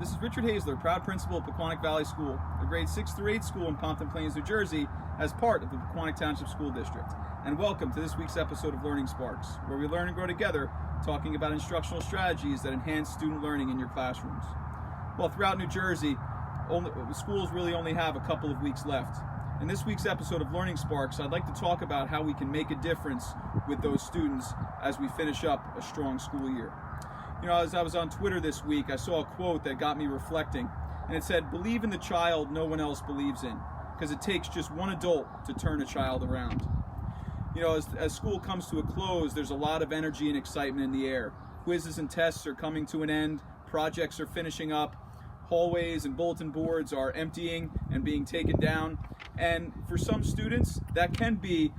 This is Richard Hazler, proud principal of Pequannock Valley School, a grade 6 through 8 school in Pompton Plains, New Jersey, as part of the Pequannock Township School District. And welcome to this week's episode of Learning Sparks, where we learn and grow together, talking about instructional strategies that enhance student learning in your classrooms. Well, throughout New Jersey, schools really only have a couple of weeks left. In this week's episode of Learning Sparks, I'd like to talk about how we can make a difference with those students as we finish up a strong school year. You know, as I was on Twitter this week, I saw a quote that got me reflecting, and it said, "Believe in the child no one else believes in, because it takes just one adult to turn a child around." You know, as school comes to a close, there's a lot of energy and excitement in the air. Quizzes and tests are coming to an end, projects are finishing up, hallways and bulletin boards are emptying and being taken down, and for some students, that can be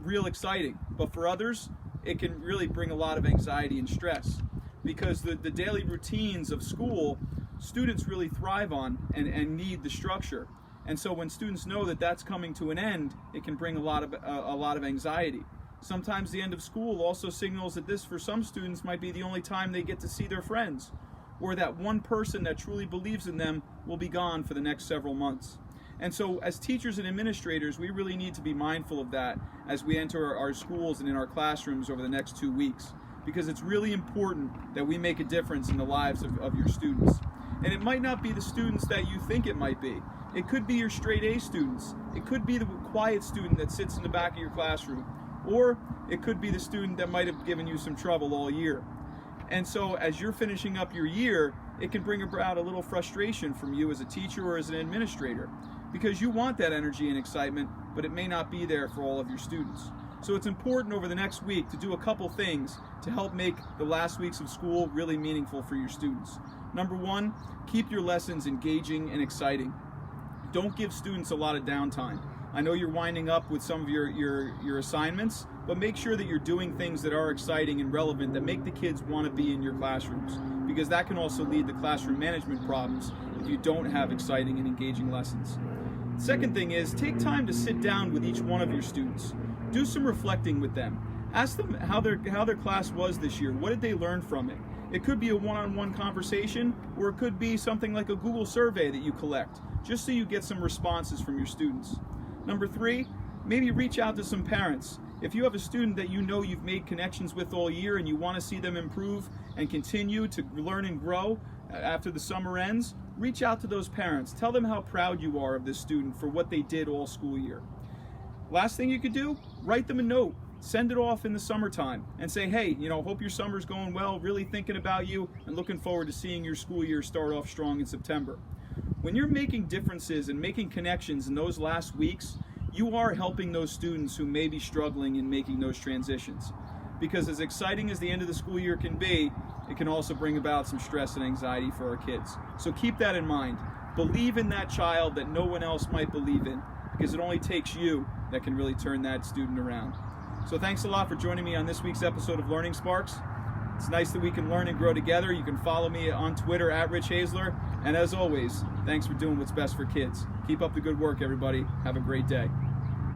real exciting, but for others, it can really bring a lot of anxiety and stress. Because the daily routines of school, students really thrive on and need the structure. And so when students know that that's coming to an end, it can bring a lot of anxiety. Sometimes the end of school also signals that this, for some students, might be the only time they get to see their friends, or that one person that truly believes in them will be gone for the next several months. And so as teachers and administrators, we really need to be mindful of that as we enter our schools and in our classrooms over the next 2 weeks. Because it's really important that we make a difference in the lives of your students. And it might not be the students that you think it might be. It could be your straight A students. It could be the quiet student that sits in the back of your classroom. Or it could be the student that might have given you some trouble all year. And so as you're finishing up your year, it can bring about a little frustration from you as a teacher or as an administrator. Because you want that energy and excitement, but it may not be there for all of your students. So it's important over the next week to do a couple things to help make the last weeks of school really meaningful for your students. Number one, keep your lessons engaging and exciting. Don't give students a lot of downtime. I know you're winding up with some of your assignments, but make sure that you're doing things that are exciting and relevant that make the kids want to be in your classrooms, because that can also lead to classroom management problems if you don't have exciting and engaging lessons. Second thing is, take time to sit down with each one of your students. Do some reflecting with them. Ask them how their class was this year. What did they learn from it? It could be a one-on-one conversation, or it could be something like a Google survey that you collect, just so you get some responses from your students. Number three, maybe reach out to some parents. If you have a student that you know you've made connections with all year and you want to see them improve and continue to learn and grow after the summer ends, reach out to those parents. Tell them how proud you are of this student for what they did all school year. Last thing you could do, write them a note. Send it off in the summertime and say, hey, hope your summer's going well, really thinking about you and looking forward to seeing your school year start off strong in September. When you're making differences and making connections in those last weeks, you are helping those students who may be struggling in making those transitions. Because as exciting as the end of the school year can be, it can also bring about some stress and anxiety for our kids. So keep that in mind. Believe in that child that no one else might believe in, because it only takes you that can really turn that student around. So thanks a lot for joining me on this week's episode of Learning Sparks. It's nice that we can learn and grow together. You can follow me on Twitter at Rich Hazler. And as always, thanks for doing what's best for kids. Keep up the good work, everybody. Have a great day.